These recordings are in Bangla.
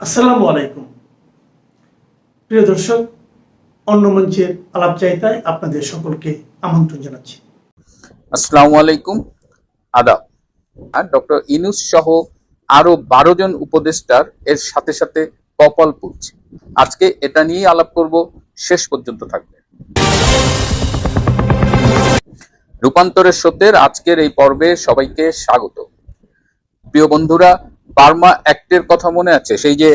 আসসালামু আলাইকুম প্রিয় দর্শক, অন্য মঞ্চের আলাপচারিতায় আপনাদের সকলকে আমন্ত্রণ জানাচ্ছি। আসসালামু আলাইকুম, আদাব। আর ডক্টর ইনুস সহ আরো 12 জন উপদেষ্টার এর সাথে সাথে কপাল পুড়ছে। আজকে এটা নিয়েই আলাপ করব, শেষ পর্যন্ত থাকবে। রূপান্তরের সত্যের আজকের এই পর্বে সবাইকে স্বাগত। প্রিয় বন্ধুরা, বার্মা অ্যাক্টের কথা মনে আছে? সেই যে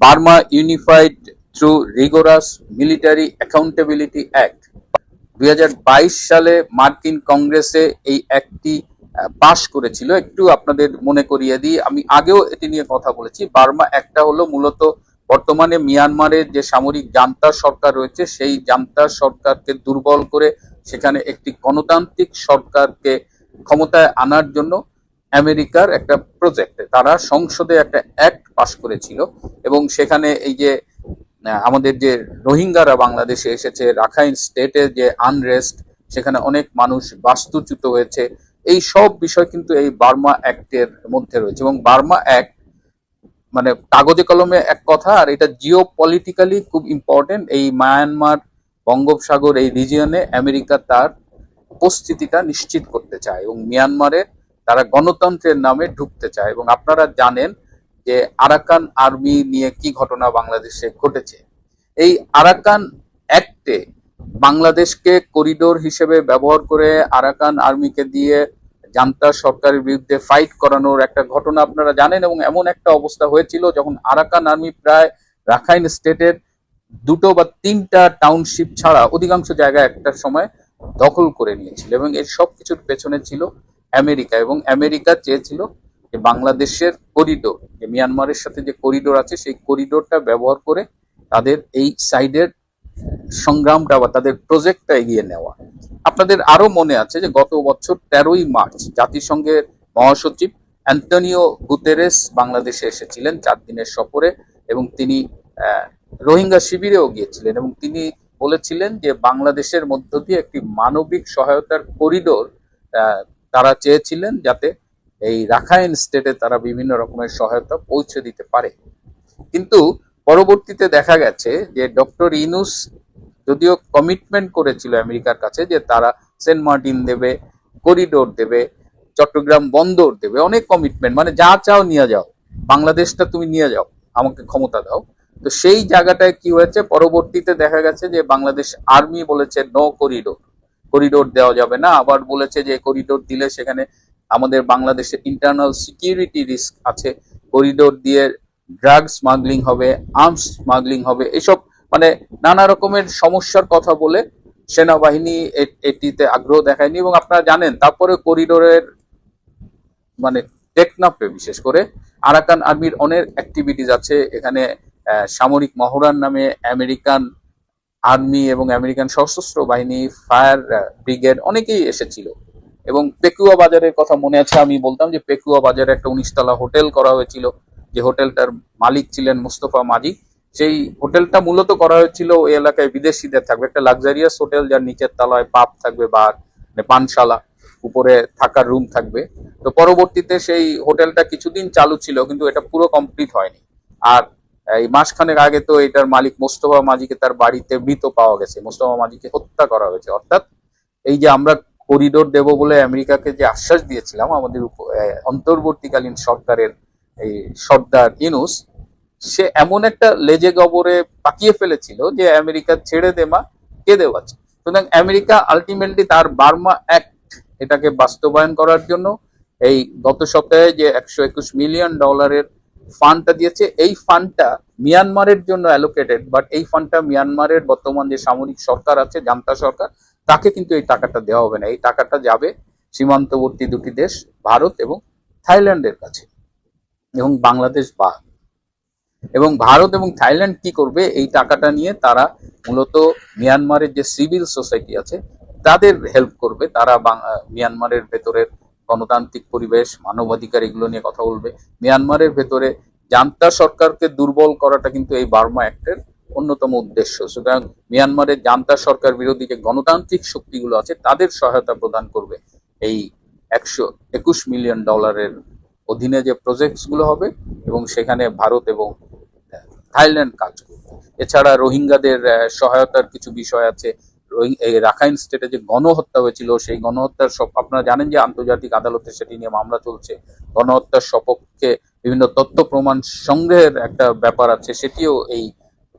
Burma unified through rigorous military accountability act. 2022 সালে মার্কিন কংগ্রেসে এই অ্যাক্টটি পাশ করেছিল। একটু আপনাদের মনে করিয়ে দিই, আমি আগেও এটি নিয়ে কথা বলেছি। বার্মা অ্যাক্টটা হলো মূলত বর্তমানে মিয়ানমারের যে সামরিক জান্তা সরকার রয়েছে সেই জান্তা সরকারকে দুর্বল করে সেখানে একটি গণতান্ত্রিক সরকারকে ক্ষমতায় আনার জন্য আমেরিকার একটা প্রজেক্টে তারা সংসদে একটা অ্যাক্ট পাশ করেছিল। এবং সেখানে এই যে আমাদের যে রোহিঙ্গারা বাংলাদেশে এসেছে, রাখাইন স্টেটের যে আনরেস্ট, সেখানে অনেক মানুষ বাস্তুচ্যুত হয়েছে, এই সব বিষয় কিন্তু এই বার্মা অ্যাক্টের মধ্যে রয়েছে। এবং বার্মা অ্যাক্ট মানে কাগজে কলমে এক কথা, আর এটা জিও পলিটিক্যালি খুব ইম্পর্টেন্ট। এই মায়ানমার বঙ্গোপসাগর এই রিজিয়নে আমেরিকা তার উপস্থিতিটা নিশ্চিত করতে চায় এবং মিয়ানমারে তারা গণতন্ত্রের নামে ঢুকতে চায়। এবং আপনারা জানেন যে আরাকান আর্মি নিয়ে কি ঘটনা বাংলাদেশে ঘটেছে। এই আরাকান অ্যাক্টে বাংলাদেশকে করিডোর হিসেবে ব্যবহার করে আরাকান আর্মিকে দিয়ে জান্তা সরকারের বিরুদ্ধে ফাইট করানোর একটা ঘটনা আপনারা জানেন। এবং এমন একটা অবস্থা হয়েছিল যখন আরাকান আর্মি প্রায় রাখাইন স্টেটের 2টো বা 3টা টাউনশিপ ছাড়া অধিকাংশ জায়গায় একটা সময় দখল করে নিয়েছিল। এবং এর সব কিছুর পেছনে ছিল আমেরিকা। এবং আমেরিকা চেয়েছিল যে বাংলাদেশের করিডোর, যে মিয়ানমারের সাথে যে করিডোর আছে সেই করিডোরটা ব্যবহার করে তাদের এই সাইডের সংগ্রামটা বা তাদের প্রজেক্টটা এগিয়ে নেওয়া। আপনাদের আরো মনে আছে যে গত বছর 13ই মার্চ জাতিসংঘের মহাসচিব অ্যান্টনিও গুতেরেস বাংলাদেশে এসেছিলেন 4 দিনের সফরে। এবং তিনি রোহিঙ্গা শিবিরেও গিয়েছিলেন এবং তিনি বলেছিলেন যে বাংলাদেশের মধ্য দিয়ে একটি মানবিক সহায়তার করিডোর তারা চেয়েছিলেন, যাতে এই রাখাইন স্টেটে তারা বিভিন্ন রকমের সহায়তা পৌঁছে দিতে পারে। কিন্তু পরবর্তীতে দেখা গেছে যে ডক্টর ইনুস যদিও কমিটমেন্ট করেছিল আমেরিকার কাছে যে তারা সেন্ট মার্টিন দেবে, করিডোর দেবে, চট্টগ্রাম বন্দর দেবে, অনেক কমিটমেন্ট, মানে যা চাও নিয়ে যাও, বাংলাদেশটা তুমি নিয়ে যাও, আমাকে ক্ষমতা দাও। তো সেই জায়গাটায় কি হয়েছে, পরবর্তীতে দেখা গেছে যে বাংলাদেশ আর্মি বলেছে নো করিডোর, করিডোর দেওয়া যাবে না। আবার বলেছে যে করিডোর দিলে সেখানে আমাদের বাংলাদেশের ইন্টারনাল সিকিউরিটি রিস্ক আছে, করিডোর দিয়ে ড্রাগ স্মাগলিং হবে, আর্মস স্মাগলিং হবে, এসব মানে নানা রকমের সমস্যার কথা বলে সেনাবাহিনী এটিতে আগ্রহ দেখায়নি। এবং আপনারা জানেন তারপরে করিডোরের মানে টেকনাফে বিশেষ করে আরাকান আর্মির অনেক অ্যাক্টিভিটিস আছে। এখানে সামরিক মহড়ার নামে আমেরিকান আর্মি এবং আমেরিকান সশস্ত্র বাহিনী, ফায়ার ব্রিগেড অনেকেই এসেছিল। এবং পেকুয়া বাজারের কথা মনে আছে, আমি বলতাম যে পেকুয়া বাজারে একটা 19 তলা হোটেল করা হয়েছিল, যে হোটেলটার মালিক ছিলেন মোস্তফা মাজিদ। সেই হোটেলটা মূলত করা হয়েছিল ওই এলাকায় বিদেশিদের থাকবে, একটা লাক্সারিয়াস হোটেল যার নিচের তলায় পাব থাকবে, বার মানে পানশালা, উপরে থাকার রুম থাকবে। তো পরবর্তীতে সেই হোটেলটা কিছুদিন চালু ছিল কিন্তু এটা পুরো কমপ্লিট হয়নি। আর এই মাসখানেক আগে তো এটার মালিক মোস্তফা মাজিকে তার বাড়িতে মৃত পাওয়া গেছে, মোস্তফা মাজিকে হত্যা করা হয়েছে। অর্থাৎ এই যে আমরা করিডোর দেব বলে আমেরিকাকে যে আশ্বাস দিয়েছিলাম, আমাদের অন্তর্বর্তীকালীন সরকারের এই সর্দার ইনুস, সে এমন একটা লেজে গবরে পাকিয়ে ফেলেছিল যে আমেরিকা ছেড়ে দেমা কে দেওয়াছে। সুতরাং আমেরিকা আলটিমেটলি তার বার্মা অ্যাক্ট এটাকে বাস্তবায়ন করার জন্য এই গত সপ্তাহে যে $121 মিলিয়ন ফান্ডটা দিয়েছে, এই ফান্ডটা মিয়ানমারের জন্য অ্যালোকেটেড, বাট এই ফান্ডটা মিয়ানমারের বর্তমান যে সামরিক সরকার আছে, জান্তা সরকার, তাকে কিন্তু এই টাকাটা দেওয়া হবে না। এই টাকাটা যাবে সীমান্তবর্তী 2টি দেশ ভারত এবং থাইল্যান্ডের কাছে এবং বাংলাদেশ বাদ। এবং ভারত এবং থাইল্যান্ড কি করবে, এই টাকাটা নিয়ে তারা মূলত মিয়ানমারের যে সিভিল সোসাইটি আছে তাদের হেল্প করবে। তারা মিয়ানমারের ভেতরের গণতান্ত্রিক পরিবেশ, মানবাধিকার এগুলো নিয়ে কথা বলবে। মিয়ানমারের ভেতরে জান্তা সরকারকে দুর্বল করাটা কিন্তু এই বার্মা অ্যাক্টের অন্যতম উদ্দেশ্য। সুতরাং মিয়ানমারের জান্তা সরকার বিরোধী যে গণতান্ত্রিক শক্তিগুলো আছে তাদের সহায়তা প্রদান করবে এই $121 মিলিয়ন অধীনে যে প্রজেক্টস গুলো হবে। এবং সেখানে ভারত এবং থাইল্যান্ড কাজ করবে। এছাড়া রোহিঙ্গাদের সহায়তার কিছু বিষয় আছে। এই রাখাইন স্টেটে যে গণহত্যা হয়েছিল, সেই গণহত্যার সব আপনারা জানেন যে আন্তর্জাতিক আদালতে সেটি নিয়ে মামলা চলছে। গণহত্যার সপক্ষে বিভিন্ন তথ্য প্রমাণ সংগ্রহের একটা ব্যাপার আছে, সেটিও এই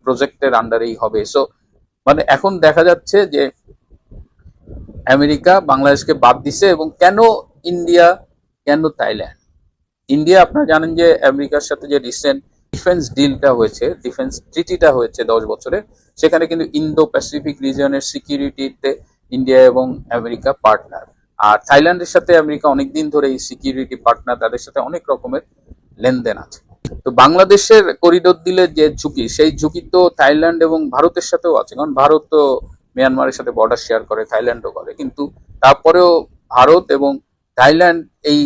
প্রজেক্টের আন্ডারেই হবে। সো মানে এখন দেখা যাচ্ছে যে আমেরিকা বাংলাদেশকে বাদ দিছে, এবং কেন ইন্ডিয়া, কেন থাইল্যান্ড? ইন্ডিয়া আপনারা জানেন যে আমেরিকার সাথে যে রিসেন্ট ডিফেন্স ডিলটা হয়েছে, ডিফেন্স ট্রিটিটা হয়েছে 10 বছরে, সেখানে কিন্তু ইন্দো প্যাসিফিক রিজিয়নের সিকিউরিটিতে ইন্ডিয়া এবং আমেরিকা পার্টনার। আর থাইল্যান্ডের সাথে আমেরিকা অনেকদিন ধরে এই সিকিউরিটি পার্টনার, তাদের সাথে অনেক রকমের লেনদেন আছে। তো বাংলাদেশের করিডোর দিলে যে ঝুঁকি, সেই ঝুঁকি তো থাইল্যান্ড এবং ভারতের সাথেও আছে, কারণ ভারত তো মিয়ানমারের সাথে বর্ডার শেয়ার করে, থাইল্যান্ডও করে। কিন্তু তারপরেও ভারত এবং থাইল্যান্ড এই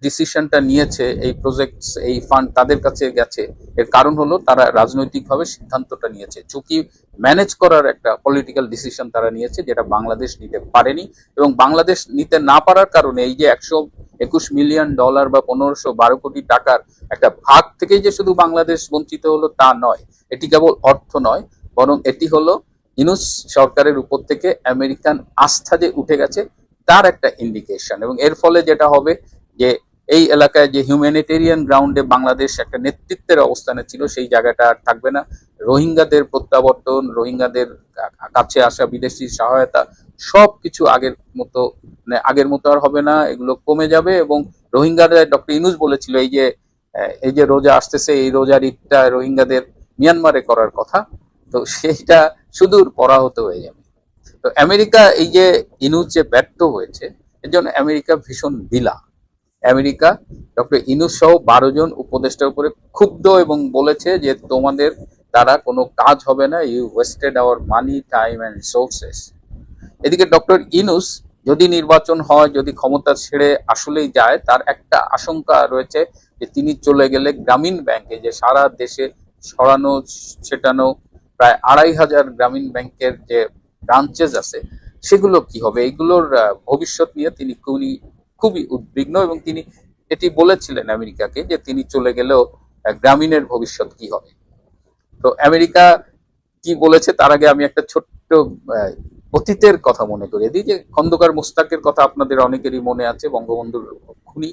ডিসিশনটা নিয়েছে, এই প্রজেক্ট, এই ফান্ড তাদের কাছে গেছে, এর কারণ হলো তারা রাজনৈতিকভাবে সিদ্ধান্তটা নিয়েছে, ঝুঁকি ম্যানেজ করার একটা পলিটিক্যাল ডিসিশন তারা নিয়েছে, যেটা বাংলাদেশ নিতে পারেনি। এবং বাংলাদেশ নিতে না পারার কারণে এই যে $121 মিলিয়ন বা 1512 কোটি টাকার একটা ভাগ থেকেই যে শুধু বাংলাদেশ বঞ্চিত হলো তা নয়, এটি কেবল অর্থ নয়, বরং এটি হলো ইউনূস সরকারের উপর থেকে আমেরিকান আস্থা যে উঠে গেছে তার একটা ইন্ডিকেশন। এবং এর ফলে যেটা হবে যে এই এলাকায় যে হিউম্যানিটেরিয়ান গ্রাউন্ডে বাংলাদেশ একটা নেতৃত্বের অবস্থানে ছিল, সেই জায়গাটা আর থাকবে না। রোহিঙ্গাদের প্রত্যাবর্তন, রোহিঙ্গাদের কাছে আসা বিদেশি সহায়তা, সবকিছু আগের মতো আর হবে না, এগুলো কমে যাবে। এবং রোহিঙ্গাদের ডক্টর ইউনূস বলেছিল এই যে রোজা আসতেছে, এই রোজার ঈদটা রোহিঙ্গাদের মিয়ানমারে করার কথা, তো সেইটা সুদূর পরাহত হয়ে যাবে। তো আমেরিকা এই যে ইউনূস যে ব্যর্থ হয়েছে, এর জন্য আমেরিকা ভীষণ বিলা। আমেরিকা ডক্টর ইউনূস সহ 12 জন উপদেষ্টার উপরে ক্ষুব্ধ এবং বলেছে যে তোমাদের দ্বারা কোনো কাজ হবে না, you wasted our money, time and resources. এদিকে ডক্টর ইউনূস যদি নির্বাচন হয়, যদি ক্ষমতা ছেড়ে আসলেই যায়, তার একটা আশঙ্কা রয়েছে যে তিনি চলে গেলে গ্রামীণ ব্যাংকে যে সারা দেশে ছড়ানো ছেটানো প্রায় 2500 গ্রামীণ ব্যাংকের যে ব্রাঞ্চেস আছে, সেগুলো কি হবে, এইগুলোর ভবিষ্যৎ নিয়ে তিনি খুবই উদ্বিগ্ন। এবং তিনি এটি বলেছিলেন আমেরিকাকে যে তিনি চলে গেলেও গ্রামীণের ভবিষ্যৎ কি হবে। তো আমেরিকা কি বলেছে তার আগে আমি একটা ছোট্ট অতীতের কথা মনে করিয়ে দিই, যে খন্দকার মুস্তাকের কথা আপনাদের অনেকেরই মনে আছে, বঙ্গবন্ধুর খুনি।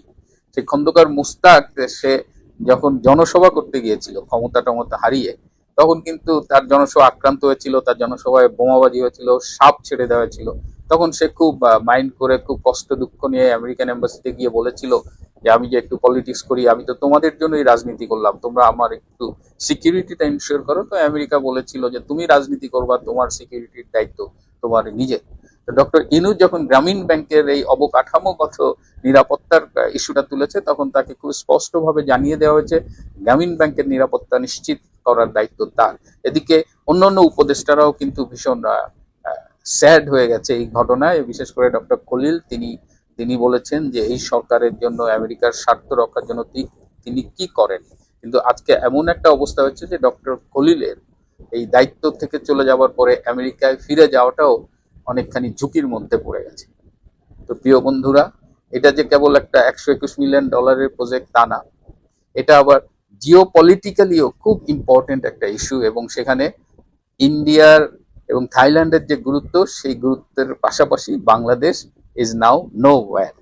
সেই খন্দকার মুস্তাক সে যখন জনসভা করতে গিয়েছিল ক্ষমতা হারিয়ে, তখন কিন্তু তার জনসভা আক্রান্ত হয়েছিল, তার জনসভায় বোমাবাজি হয়েছিল, সাপ ছেড়ে দেওয়া হয়েছিল। তখন সে খুব মাইন্ড করে, খুব কষ্ট দুঃখ নিয়ে আমেরিকান এম্বাসিতে গিয়ে বলেছিল যে আমি যে একটু পলিটিক্স করি, আমি তো তোমাদের জন্যই রাজনীতি করলাম, তোমরা আমার একটু সিকিউরিটিটা ইনশিওর করো। তো আমেরিকা বলেছিল যে তুমি রাজনীতি করবা, তোমার সিকিউরিটির দায়িত্ব তোমার নিজের। তো ডক্টর ইউনূস যখন গ্রামীণ ব্যাংকের এই অবকাঠামোগত নিরাপত্তার ইস্যুটা তুলেছে, তখন তাকে খুব স্পষ্টভাবে জানিয়ে দেওয়া হয়েছে গ্রামীণ ব্যাংকের নিরাপত্তা নিশ্চিত করার দায়িত্ব তার। এদিকে অন্যান্য উপদেষ্টারাও কিন্তু ভীষণ স্যাড হয়ে গেছে এই ঘটনায়, বিশেষ করে ডক্টর খলিল। তিনি বলেছেন যে এই সরকারের জন্য, আমেরিকার স্বার্থ রক্ষার জন্য তিনি কি করেন। কিন্তু আজকে এমন একটা অবস্থা হচ্ছে যে ডক্টর খলিলের এই দায়িত্ব থেকে চলে যাওয়ার পরে আমেরিকায় ফিরে যাওয়াটাও অনেকখানি ঝুঁকির মধ্যে পড়ে গেছে। তো প্রিয় বন্ধুরা, এটা যে কেবল একটা $121 মিলিয়ন প্রজেক্ট তা না, এটা আবার জিও পলিটিক্যালিও খুব ইম্পর্টেন্ট একটা ইস্যু। এবং সেখানে ইন্ডিয়ার এবং থাইল্যান্ডের যে গুরুত্ব, সেই গুরুত্বের পাশাপাশি Bangladesh is now no wire.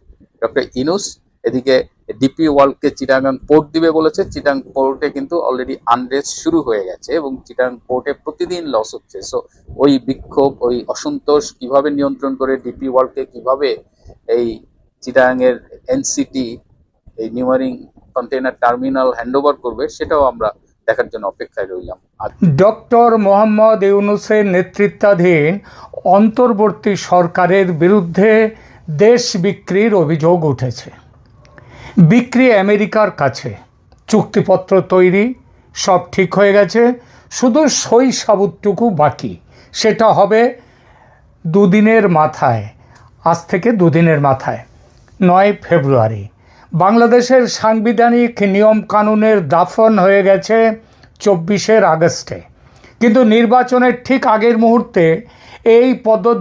Doctor Yunus এদিকে ডিপি ওয়ার্ল্ডকে চিটাগাং পোর্ট দিবে বলেছে। চিটাং পোর্টে কিন্তু অলরেডি আনরেস্ট শুরু হয়ে গেছে এবং চিটাং পোর্টে প্রতিদিন লস হচ্ছে। সো ওই বিক্ষোভ, ওই অসন্তোষ কিভাবে নিয়ন্ত্রণ করে ডিপি ওয়ার্ল্ডকে কিভাবে এই চিটাগাং এর এনসিটি, এই নিউমারিং কন্টেইনার টার্মিনাল হ্যান্ডওভার করবে, সেটাও আমরা দেখার জন্য অপেক্ষায় রইলাম। ডক্টর মোহাম্মদ ইউনূসের নেতৃত্বাধীন অন্তর্বর্তী সরকারের বিরুদ্ধে দেশ বিক্রির অভিযোগ উঠেছে। বিক্রি আমেরিকার কাছে, চুক্তিপত্র তৈরি, সব ঠিক হয়ে গেছে, শুধু সই সাবুতটুকু বাকি। সেটা হবে দুদিনের মাথায়, আজ থেকে দুদিনের মাথায় 9 ফেব্রুয়ারি। বাংলাদেশের সাংবিধানিক নিয়ম কানুনের দাফন হয়ে গেছে 24 আগস্টে। কিন্তু নির্বাচনের ঠিক আগের মুহূর্তে এই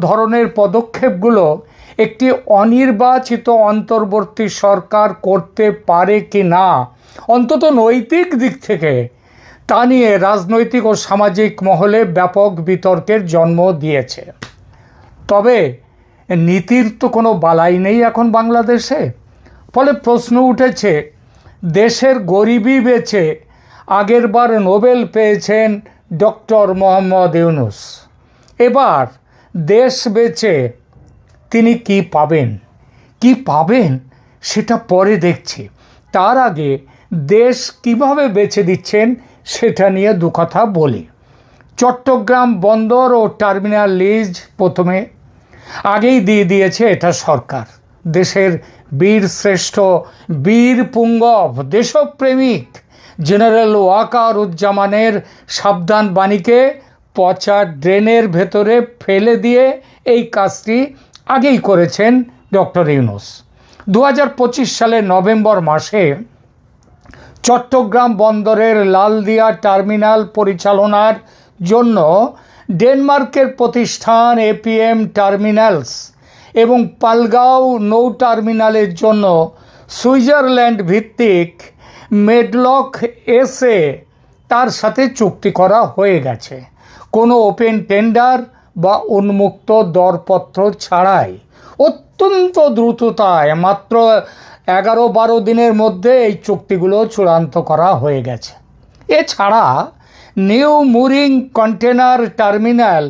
ধরনের পদক্ষেপগুলো একটি অনির্বাচিত অন্তর্বর্তী সরকার করতে পারে কি না, অন্তত নৈতিক দিক থেকে তা নিয়ে রাজনৈতিক ও সামাজিক মহলে ব্যাপক বিতর্কের জন্ম দিয়েছে। তবে নীতির তো কোনো বালাই নেই এখন বাংলাদেশে। ফলে প্রশ্ন উঠেছে, দেশের গরিবই বেচে আগেরবার নোবেল পেয়েছেন ডক্টর মোহাম্মদ ইউনূস, এবার দেশ বেচে তিনি কি পাবেন সেটা পরে দেখছি। তার আগে দেশ কিভাবে বেচে দিচ্ছেন সেটা নিয়ে দু কথা বলি। চট্টগ্রাম বন্দর ও টার্মিনাল লিজ প্রথমে আগেই দিয়ে দিয়েছে এটা সরকার। দেশের বীর শ্রেষ্ঠ, বীর পুঙ্গব, দেশপ্রেমিক জেনারেল ওয়াকারুজ্জামানের সাবধান বাণীকে পচা ড্রেনের ভেতরে ফেলে দিয়ে এই কাজটি আগেই করেছেন ডক্টর ইউনূস। 2025 সালের নভেম্বর মাসে চট্টগ্রাম বন্দরের লালদিয়া টার্মিনাল পরিচালনার জন্য ডেনমার্কের প্রতিষ্ঠান এপিএম টার্মিনালস এবং পালগাঁও নৌ টার্মিনালের জন্য সুইজারল্যান্ড ভিত্তিক মেডলক এসে তার সাথে চুক্তি করা হয়ে গেছে, কোনো ওপেন টেন্ডার বা উন্মুক্ত দরপত্র ছাড়াই। অত্যন্ত দ্রুততায় মাত্র 11-12 দিনের মধ্যে এই চুক্তিগুলো চূড়ান্ত করা হয়ে গেছে। এছাড়া নিউ মুরিং কন্টেনার টার্মিনাল,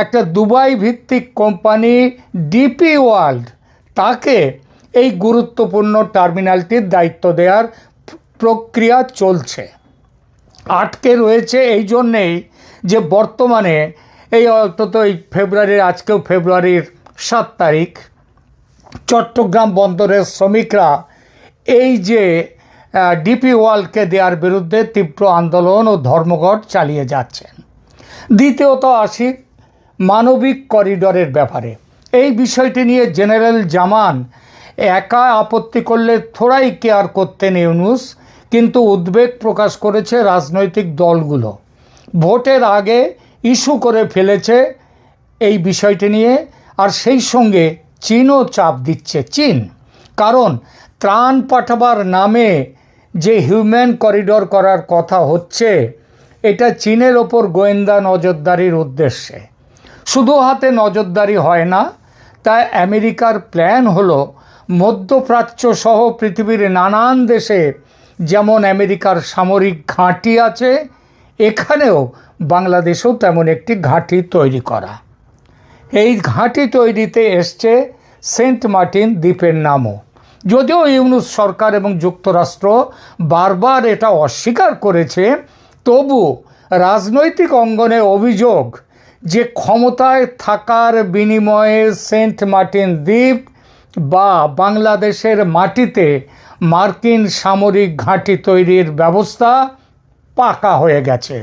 একটা দুবাই ভিত্তিক কোম্পানি ডিপি ওয়ার্ল্ড, তাকে এই গুরুত্বপূর্ণ টার্মিনালটির দায়িত্ব দেওয়ার প্রক্রিয়া চলছে। আটকে রয়েছে এই জন্যেই যে বর্তমানে এই অন্তত এই আজকেও ফেব্রুয়ারির 7 তারিখ চট্টগ্রাম বন্দরের শ্রমিকরা এই যে ডিপি ওয়ার্ল্ডকে দেওয়ার বিরুদ্ধে তীব্র আন্দোলন ও ধর্মঘট চালিয়ে যাচ্ছেন। দ্বিতীয়ত আসি মানবিক করিডরের ব্যাপারে। এই বিষয়টি নিয়ে জেনারেল জামান একা আপত্তি করলে থোড়াই কেয়ার করতেন ইউনূস, কিন্তু উদ্বেগ প্রকাশ করেছে রাজনৈতিক দলগুলো। ভোটের আগে ইস্যু করে ফেলেছে এই বিষয়টি নিয়ে। আর সেই সঙ্গে চীনও চাপ দিচ্ছে। কারণ ত্রাণ পাঠাবার নামে যে হিউম্যান করিডর করার কথা হচ্ছে, এটা চীনের ওপর গোয়েন্দা নজরদারির উদ্দেশ্যে। শুধু হাতে নজরদারি হয় না, তাই আমেরিকার প্ল্যান হলো মধ্যপ্রাচ্য সহ পৃথিবীর নানান দেশে যেমন আমেরিকার সামরিক ঘাঁটি আছে, এখানেও বাংলাদেশেও তেমন একটি ঘাঁটি তৈরি করা। এই ঘাঁটি তৈরিতে এসছে সেন্ট মার্টিন দ্বীপের নামও। যদিও ইউনূস সরকার এবং যুক্তরাষ্ট্র বারবার এটা অস্বীকার করেছে, তবু রাজনৈতিক অঙ্গনে অভিযোগ যে ক্ষমতায় থাকার বিনিময়ে সেন্ট মার্টিন দ্বীপ বা বাংলাদেশের মাটিতে মার্কিন সামরিক ঘাঁটি তৈরির ব্যবস্থা পাকা হয়ে গেছে।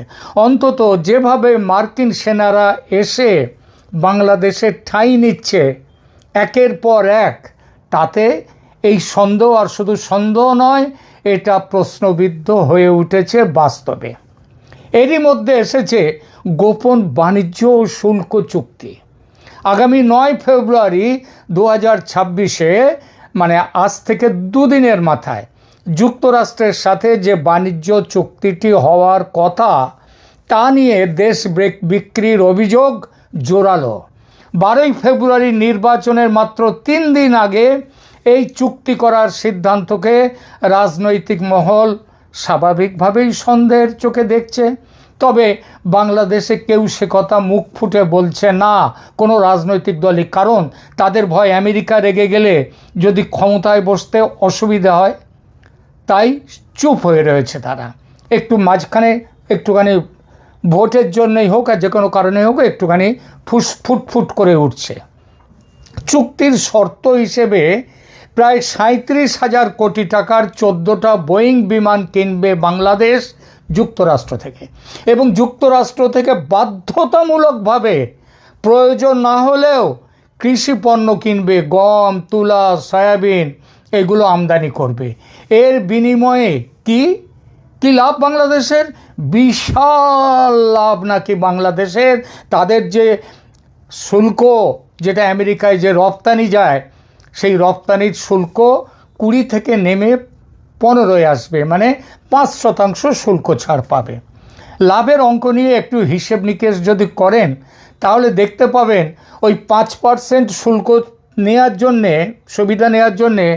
অন্তত যেভাবে মার্কিন সেনারা এসে বাংলাদেশে ঠাঁই নিচ্ছে একের পর এক, তাতে এই সন্দেহ আর শুধু সন্দেহ নয়, এটা প্রশ্নবিদ্ধ হয়ে উঠেছে বাস্তবে। এরই মধ্যে এসেছে গোপন বাণিজ্য ও শুল্ক চুক্তি। আগামী 9 ফেব্রুয়ারি 2026-এ, মানে আজ থেকে 2 দিনের মাথায়, যুক্তরাষ্ট্রের সাথে যে বাণিজ্য চুক্তিটি হওয়ার কথা তা নিয়ে দেশ বিক্রির অভিযোগ জোরালো। 12 ফেব্রুয়ারি নির্বাচনের মাত্র 3 দিন আগে এই চুক্তি করার সিদ্ধান্তকে রাজনৈতিক মহল স্বাভাবিকভাবেই সন্দেহের চোখে দেখছে। তবে বাংলাদেশে কেউ সে কথা মুখ ফুটে বলছে না, কোনো রাজনৈতিক দলই, কারণ তাদের ভয় আমেরিকা রেগে গেলে যদি ক্ষমতায় বসতে অসুবিধা হয়, তাই চুপ হয়ে রয়েছে তারা। একটু মাঝখানে একটুখানি ভোটের জন্যই হোক আর যে কোনো কারণে হোক একটুখানি ফুটফুট করে উঠছে। চুক্তির শর্ত হিসেবে প্রায় 37,000 কোটি টাকার 14টা বোয়িং বিমান কিনবে বাংলাদেশ যুক্তরাষ্ট্র থেকে, এবং যুক্তরাষ্ট্র থেকে বাধ্যতামূলকভাবে প্রয়োজন না হলেও কৃষি পণ্য কিনবে, গম, তুলা, সয়াবিন, এগুলো আমদানি করবে। এর বিনিময়ে কি লাভ বাংলাদেশের? বিশাল লাভ নাকি বাংলাদেশের। তাদের যে শুল্ক, যেটা আমেরিকায় যে রপ্তানি যায়, সেই রপ্তানির শুল্ক 20 থেকে নেমে 15 আসবে, মানে 5% শুল্ক ছাড় পাবে। লাভের অঙ্ক নিয়ে একটু হিসেব নিকেশ যদি করেন তাহলে দেখতে পাবেন ওই 5% শুল্ক নেওয়ার জন্যে, সুবিধা নেওয়ার জন্যে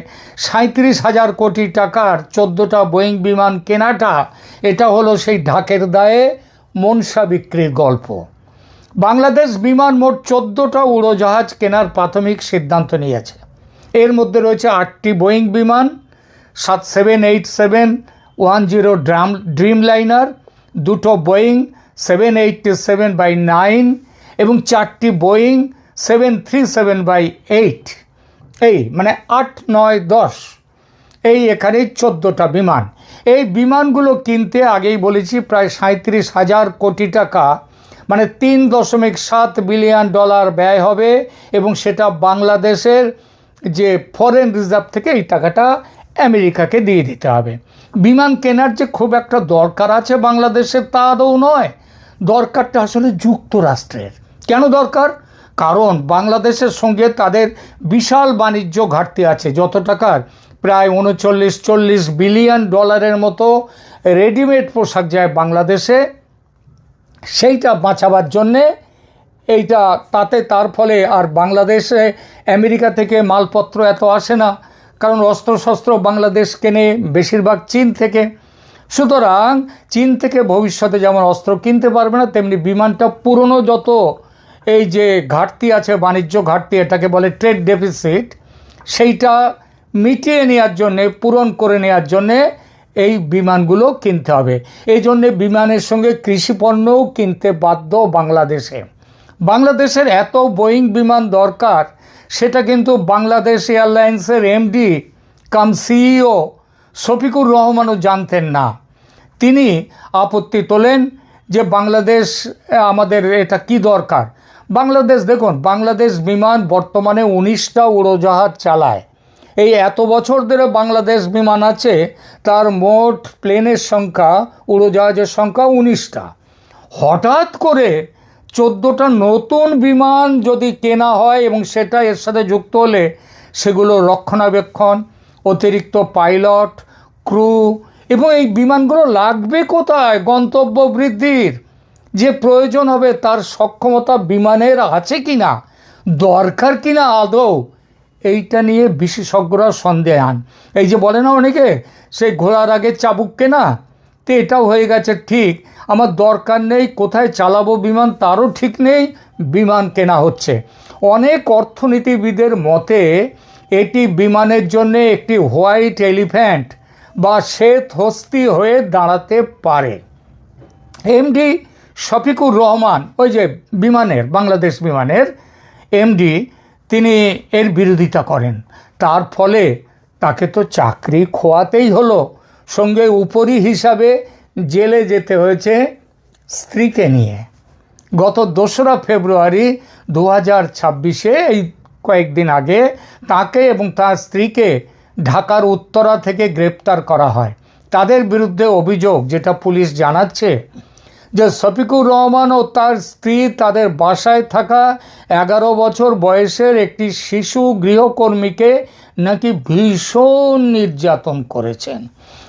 37,000 কোটি টাকার 14টা বোয়িং বিমান কেনাটা, এটা হলো সেই ঢাকের দায়ে মনসা বিক্রির গল্প। বাংলাদেশ বিমান মোট 14টা উড়োজাহাজ কেনার প্রাথমিক সিদ্ধান্ত নিয়েছে। এর মধ্যে রয়েছে 8টি বোয়িং বিমান, 787-10 ড্রিম লাইনার, 2টো বোয়িং 787-9 এবং 4টি বোয়িং 737-8। এই মানে 8, 9, 10 এই এখানে 14টা বিমান। এই বিমানগুলো কিনতে আগেই বলেছি প্রায় 37,000 কোটি টাকা, মানে $3.7 বিলিয়ন ব্যয় হবে, এবং সেটা বাংলাদেশের যে ফরেন রিজার্ভ থেকে এই টাকাটা আমেরিকাকে দিয়ে দিতে হবে। বিমান কেনার যে খুব একটা দরকার আছে বাংলাদেশের তা আদৌ নয়, দরকারটা আসলে যুক্তরাষ্ট্রের। কেন দরকার? কারণ বাংলাদেশের সঙ্গে তাদের বিশাল বাণিজ্য ঘাটতি আছে। যত টাকার প্রায় 39-40 বিলিয়ন ডলারের মতো রেডিমেড পোশাক যায় বাংলাদেশে, সেইটা বাঁচাবার জন্যে এইটা তার ফলে আর বাংলাদেশে আমেরিকা থেকে মালপত্র এত আসে না, কারণ অস্ত্রশস্ত্র বাংলাদেশ কেনে বেশিরভাগ চীন থেকে। সুতরাং চীন থেকে ভবিষ্যতে যেমন অস্ত্র কিনতে পারবে না, তেমনি বিমানটা পুরনো যত এই যে ঘাটতি আছে, বাণিজ্য ঘাটতি, এটাকে বলে ট্রেড ডেফিসিট, সেইটা মিটিয়ে নেওয়ার জন্যে, পূরণ করে নেওয়ার জন্যে এই বিমানগুলো কিনতে হবে। এই জন্যে বিমানের সঙ্গে কৃষিপণ্যও কিনতে বাধ্য বাংলাদেশে। বাংলাদেশের এত বোয়িং বিমান দরকার, সেটা কিন্তু বাংলাদেশ এয়ারলাইন্সের এমডি কাম সিইও শফিকুর রহমানও জানতেন না। তিনি আপত্তি তোলেন যে বাংলাদেশ আমাদের এটা কি দরকার। বাংলাদেশ দেখুন, বাংলাদেশ বিমান বর্তমানে 19টা উড়োজাহাজ চালায়। এই এত বছর ধরে বাংলাদেশ বিমান আছে, তার মোট প্লেনের সংখ্যা, উড়োজাহাজের সংখ্যা 19টা। হঠাৎ করে 14টা নতুন বিমান যদি কেনা হয় এবং সেটা এর সাথে যুক্ত হলে সেগুলো রক্ষণাবেক্ষণ, অতিরিক্ত পাইলট, ক্রু, এবং এই বিমানগুলো লাগবে কোথায়? গন্তব্য বৃদ্ধির যে প্রয়োজন হবে তার সক্ষমতা বিমানের আছে কি না, দরকার কি না আদৌ, এইটা নিয়ে বিশেষজ্ঞরা সন্দেহান। এই যে বলে না অনেকে, সেই ঘোড়ার আগে চাবুক কেনা, তো এটাও হয়ে গেছে ঠিক। আমার দরকার নেই, কোথায় চালাবো বিমান তারও ঠিক নেই, বিমান কেনা হচ্ছে। অনেক অর্থনীতিবিদের মতে এটি বিমানের জন্য একটি হোয়াইট এলিফ্যান্ট বা শ্বেত হস্তি হয়ে দাঁড়াতে পারে। এমডি শফিকুর রহমান, ওই যে বিমানের, বাংলাদেশ বিমানের এমডি, তিনি এর বিরোধিতা করেন। তার ফলে তাকে তো চাকরি খোয়াতেই হলো, সঙ্গে উপরি হিসাবে জেলে যেতে হয়েছে স্ত্রীকে নিয়ে। গত 2রা ফেব্রুয়ারি 2026 এই কয়েকদিন আগে তাকে এবং তার স্ত্রীকে ঢাকার উত্তরা থেকে গ্রেপ্তার করা হয়। তাদের বিরুদ্ধে অভিযোগ, যেটা পুলিশ জানাচ্ছে, যে শফিকুর রহমান ও তার স্ত্রী তাদের বাসায় থাকা 11 বছর বয়সের একটি শিশু গৃহকর্মীকে নাকি ভীষণ নির্যাতন করেছেন,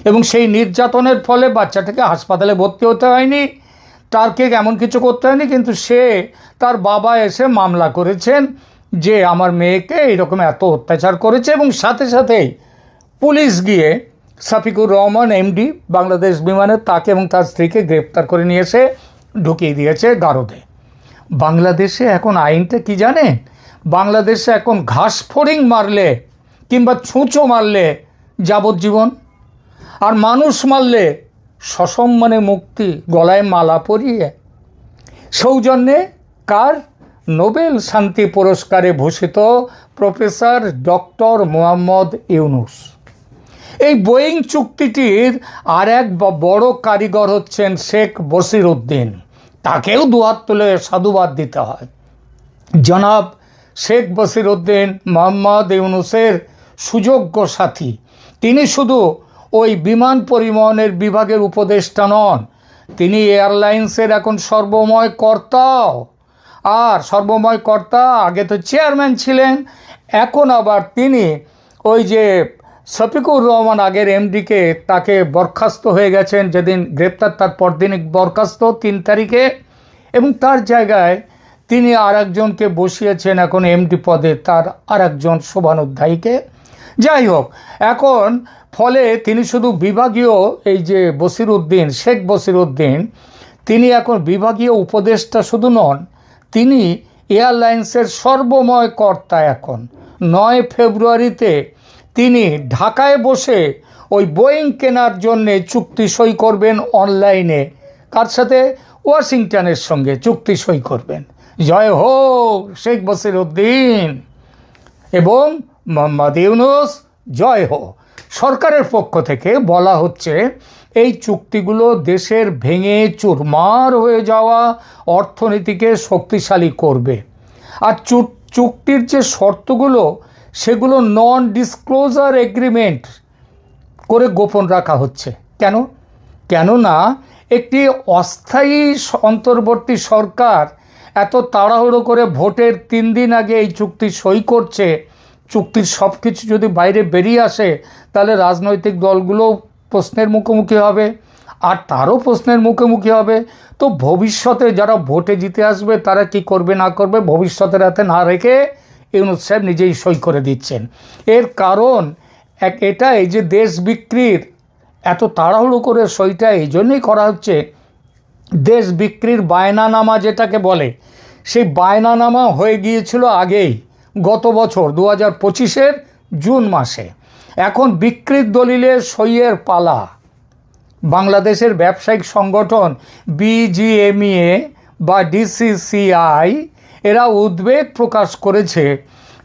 এবং সেই নির্যাতনের ফলে বাচ্চাটাকে হাসপাতালে ভর্তি হতে হয়নি, তারকে এমন কিছু করতে হয়নি, কিন্তু তার বাবা এসে মামলা করেছেন যে আমার মেয়েকে এরকম এত অত্যাচার করেছে, এবং সাথে সাথেই পুলিশ গিয়ে শফিকুর রহমান এমডি বাংলাদেশ বিমানে তাকে এবং তার স্ত্রীকে গ্রেপ্তার করে নিয়ে এসে ঢুকিয়ে দিয়েছে গারদে। বাংলাদেশে এখন আইনটা কি জানেন? বাংলাদেশে এখন ঘাস ফড়িং মারলে কিংবা ছুঁচো মারলে যাবজ্জীবন, আর মানুষ মারলে সসম্মানে মুক্তি, গলায় মালা পরিয়ে। সৌজন্যে কার? নোবেল শান্তি পুরস্কারে ভূষিত প্রফেসর ডক্টর মোহাম্মদ ইউনুস। এই বোয়িং চুক্তিটির আর এক বড় কারিগর হচ্ছেন শেখ বসিরউদ্দিন। তাকেও দুহাত তুলে সাধুবাদ দিতে হয়। জনাব শেখ বসিরউদ্দিন মোহাম্মদ ইউনুসের সুযোগ্য সাথী। তিনি শুধু ওই বিমান পরিবহনের বিভাগের উপদেষ্টা নন, তিনি এয়ারলাইন্সের এখন সর্বময় কর্তাও। আর সর্বময় কর্তা, আগে তো চেয়ারম্যান ছিলেন, এখন আবার তিনি ওই যে শফিকুর রহমান আগের এমডিকে তাকে বরখাস্ত হয়ে গেছেন, যেদিন গ্রেপ্তার তার পরদিন বরখাস্ত 3 তারিখে, এবং তার জায়গায় তিনি আর একজনকে বসিয়েছেন এখন এমডি পদে, তার আর একজন শুভানুধ্যায়ীকে। যাই হোক, এখন ফলে তিনি শুধু বিভাগীয়, এই যে বসিরউদ্দিন, শেখ বসিরউদ্দিন, তিনি এখন বিভাগীয় উপদেষ্টা শুধু নন, তিনি এয়ারলাইন্সের সর্বময় কর্তা। এখন 9 ফেব্রুয়ারিতে তিনি ঢাকায় বসে ওই বোয়িং কেনার জন্যে চুক্তি সই করবেন অনলাইনে। কার সাথে? ওয়াশিংটনের সঙ্গে চুক্তি সই করবেন। জয় হোক শেখ বসিরউদ্দিন এবং মোহাম্মদ ইউনূস, জয় হোক। সরকারের পক্ষ থেকে বলা হচ্ছে এই চুক্তিগুলো দেশের ভেঙে চুরমার হয়ে যাওয়া অর্থনীতিকে শক্তিশালী করবে। আর চুক্তির যে শর্তগুলো, সেগুলো নন ডিসক্লোজার এগ্রিমেন্ট করে গোপন রাখা হচ্ছে। কেন? কেননা একটি অস্থায়ী অন্তর্বর্তী সরকার এত তাড়াহুড়ো করে ভোটের 3 দিন আগে এই চুক্তি সই করছে। চুক্তির সব কিছু যদি বাইরে বেরিয়ে আসে, তাহলে রাজনৈতিক দলগুলো প্রশ্নের মুখোমুখি হবে, আর তারও প্রশ্নের মুখোমুখি হবে। তো ভবিষ্যতে যারা ভোটে জিতে আসবে তারা কি করবে না করবে ভবিষ্যতের হাতে না রেখে ইউনূস সাহেব নিজেই সই করে দিচ্ছেন। এর কারণ এটা, এই যে দেশ বিক্রির এত তাড়াহুড়ো করে সইটা এই জন্যই করা হচ্ছে, দেশ বিক্রির বায়নানামা যেটাকে বলে, সেই বায়নানামা হয়ে গিয়েছিল আগেই, গত বছর 2025-এর জুন মাসে। এখন বিক্রির দলিলে সইয়ের পালা। বাংলাদেশের ব্যবসায়িক সংগঠন বিজিএমইএ বা ডিসিসিআই এরা উদ্বেগ প্রকাশ করেছে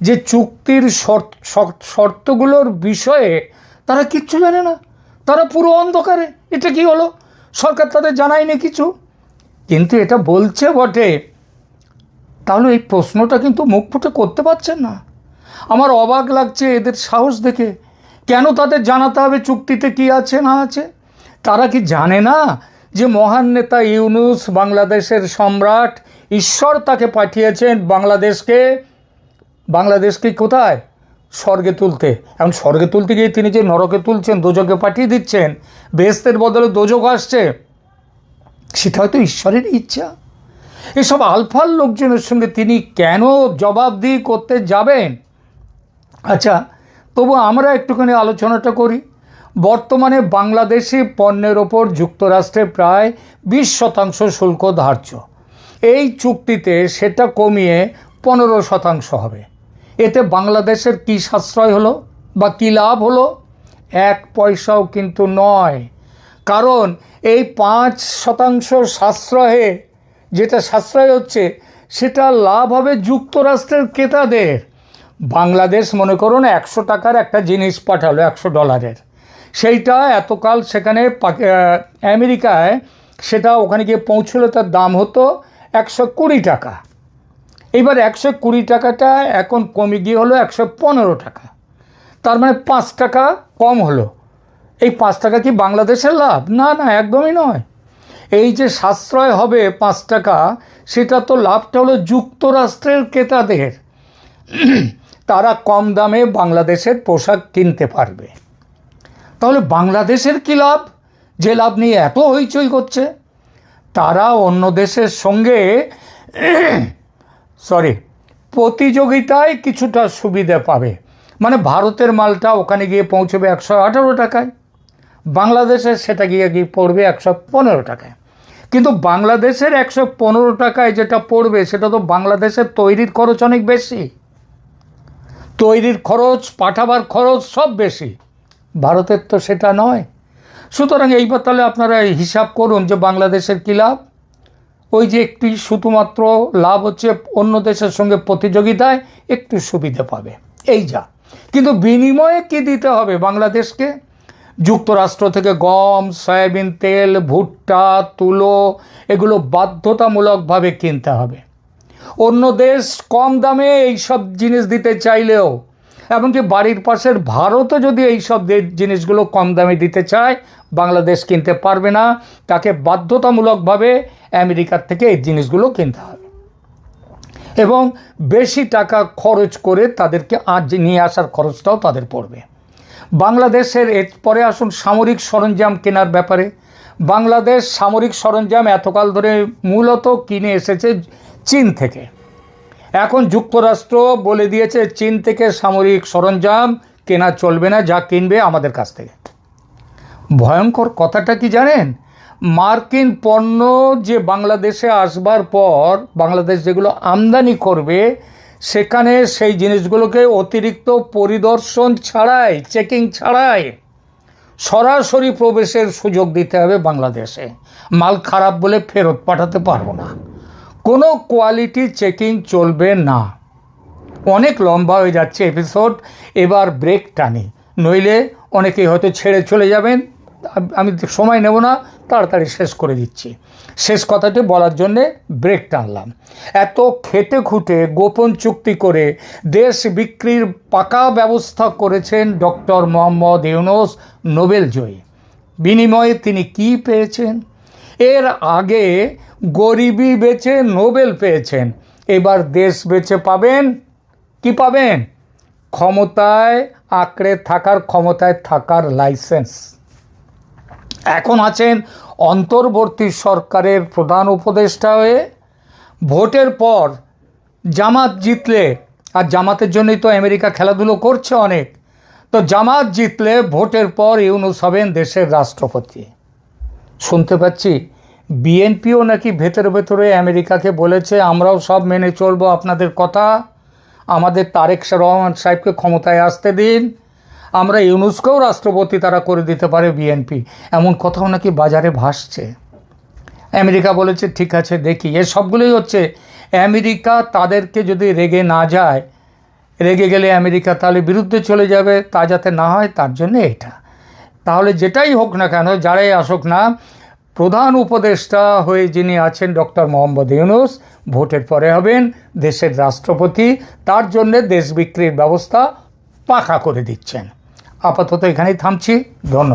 যে চুক্তির শর্তগুলোর বিষয়ে তারা কিচ্ছু জানে না, তারা পুরো অন্ধকারে। এটা কি হলো? সরকার তাদের জানায়নি কিছু, কিন্তু এটা বলছে বটে। তাহলে এই প্রশ্নটা কিন্তু মুখ ফুটে করতে পারছেন না। আমার অবাক লাগছে এদের সাহস দেখে। কেন তাদের জানাতে হবে চুক্তিতে কি আছে না আছে? তারা কি জানে না যে মহান নেতা ইউনূস বাংলাদেশের সম্রাট, ঈশ্বর তাকে পাঠিয়েছেন বাংলাদেশকে কোথায়? স্বর্গে তুলতে। এখন স্বর্গে তুলতে গিয়ে তিনি যে নরকে তুলছেন, দোজকে পাঠিয়ে দিচ্ছেন, বেহেশতের বদলে দোজক আসছে, সেটা হয়তো ঈশ্বরের ইচ্ছা। এসব আলফাল লোকজনের সঙ্গে তিনি কেন জবাবদিহি করতে যাবেন? আচ্ছা, তবু আমরা একটুখানি আলোচনাটা করি। বর্তমানে বাংলাদেশি পণ্যের ওপর যুক্তরাষ্ট্রে প্রায় 20% শুল্ক ধার্য। এই চুক্তিতে সেটা কমিয়ে 15% হবে। এতে বাংলাদেশের কি সাশ্রয় হলো বা কী লাভ হলো? 1 পয়সাও কিন্তু নয়। কারণ এই 5% সাশ্রয়ে, যেটা সাশ্রয় হচ্ছে, সেটা লাভ হবে যুক্তরাষ্ট্রের ক্রেতাদের। বাংলাদেশ মনে করুন 100 টাকার একটা জিনিস পাঠালো, $100, সেইটা এতকাল সেখানে আমেরিকায় সেটা ওখানে গিয়ে পৌঁছলো, তার দাম হতো 120 টাকা। এবার 120 টাকাটা এখন কমে গিয়ে হলো 115 টাকা। তার মানে 5 টাকা কম হলো। এই 5 টাকা কি বাংলাদেশের লাভ? না না, একদমই নয়। এই যে সাশ্রয় হবে 5 টাকা, সেটা তো লাভটা হলো যুক্তরাষ্ট্রের ক্রেতাদের। তারা কম দামে বাংলাদেশের পোশাক কিনতে পারবে। তাহলে বাংলাদেশের কী লাভ, যে লাভ নিয়ে এত হইচই করছে? তারা অন্য দেশের সঙ্গে প্রতিযোগিতায় কিছুটা সুবিধা পাবে। মানে ভারতের মালটা ওখানে গিয়ে পৌঁছবে 118 টাকায়, বাংলাদেশের সেটা গিয়ে পড়বে 115 টাকায়। কিন্তু বাংলাদেশের 115 টাকায় যেটা পড়বে, সেটা তো বাংলাদেশের তৈরির খরচ অনেক বেশি, তৈরির খরচ, পাঠাবার খরচ সব বেশি। ভারতের তো সেটা নয়। সুতরাং এইবার তাহলে আপনারা হিসাব করুন যে বাংলাদেশের কী লাভ। ওই যে একটু শুধুমাত্র লাভ হচ্ছে অন্য দেশের সঙ্গে প্রতিযোগিতায় একটু সুবিধা পাবে, এই যা। কিন্তু বিনিময়ে কি দিতে হবে বাংলাদেশকে? যুক্তরাষ্ট্র থেকে গম, সয়াবিন তেল, ভুট্টা, তুলো এগুলো বাধ্যতামূলকভাবে কিনতে হবে। অন্য দেশ কম দামে এই সব জিনিস দিতে চাইলেও, এমনকি বাড়ির পাশের ভারতও যদি এই সব জিনিসগুলো কম দামে দিতে চায়, বাংলাদেশ কিনতে পারবে না। তাকে বাধ্যতামূলকভাবে আমেরিকার থেকে এই জিনিসগুলো কিনতে হবে এবং বেশি টাকা খরচ করে তাদেরকে নিয়ে আসার খরচটাও তাদের পড়বে। বাংলাদেশের এরপরে আসুন সামরিক সরঞ্জাম কেনার ব্যাপারে। বাংলাদেশ সামরিক সরঞ্জাম এতকাল ধরে মূলত কিনে এসেছে চীন থেকে। এখন যুক্তরাষ্ট্র বলে দিয়েছে চীন থেকে সামরিক সরঞ্জাম কেনা চলবে না, যা কিনবে আমাদের কাছ থেকে। ভয়ঙ্কর কথাটা কি জানেন? মার্কিন পণ্য যে বাংলাদেশে আসবার পর বাংলাদেশ যেগুলো আমদানি করবে, সেখানে সেই জিনিসগুলোকে অতিরিক্ত পরিদর্শন ছাড়াই, চেকিং ছাড়াই সরাসরি প্রবেশের সুযোগ দিতে হবে বাংলাদেশে। মাল খারাপ বলে ফেরত পাঠাতে পারবো না, কোনো কোয়ালিটি চেকিং চলবে না। অনেক লম্বা হয়ে যাচ্ছে এপিসোড, এবার ব্রেক টানি, নইলে অনেকেই হয়তো ছেড়ে চলে যাবেন। আমি সময় নেব না, তাড়াতাড়ি শেষ করে দিচ্ছি। শেষ কথাটি বলার জন্যে ব্রেক টানলাম। এত খেটে খুঁটে গোপন চুক্তি করে দেশ বিক্রির পাকা ব্যবস্থা করেছেন ডক্টর মোহাম্মদ ইউনূস, নোবেল জয়ী। বিনিময়ে তিনি কি পেয়েছেন? এর আগে গরিবি বেচে নোবেল পেয়েছেন, এবার দেশ বেচে পাবেন কি পাবেন? ক্ষমতায় আঁকড়ে থাকার, ক্ষমতায় থাকার লাইসেন্স। এখন আছেন অন্তর্বর্তী সরকারের প্রধান উপদেষ্টা হয়ে। ভোটের পর জামাত জিতলে, আর জামাতের জন্যই তো আমেরিকা খেলাধুলো করছে অনেক, তো জামাত জিতলে ভোটের পর ইউনূস হবেন দেশের রাষ্ট্রপতি। শুনতে পাচ্ছি বিএনপিও নাকি ভেতরে ভেতরে আমেরিকাকে বলেছে আমরাও সব মেনে চলবো আপনাদের কথা, আমাদের তারেক রহমান সাহেবকে ক্ষমতায় আসতে দিন, আমরা ইউনূসকেও রাষ্ট্রপতি তারা করে দিতে পারে বিএনপি, এমন কথাও নাকি বাজারে ভাসছে। আমেরিকা বলেছে ঠিক আছে দেখি। এ সবগুলোই হচ্ছে আমেরিকা তাদেরকে যদি রেগে না যায়, রেগে গেলে আমেরিকা তাহলে বিরুদ্ধে চলে যাবে, তা যাতে না হয় তার জন্য এটা। তাহলে যেটাই হোক না কেন, যারাই আসুক না, প্রধান উপদেষ্টা হয়ে যিনি আছেন ডক্টর মোহাম্মদ ইউনূস, ভোটের পরে হবেন দেশের রাষ্ট্রপতি। তার জন্যে দেশ বিক্রির ব্যবস্থা পাকা করে দিচ্ছেন। আপাতত এখানেই থামছি। ধন্যবাদ।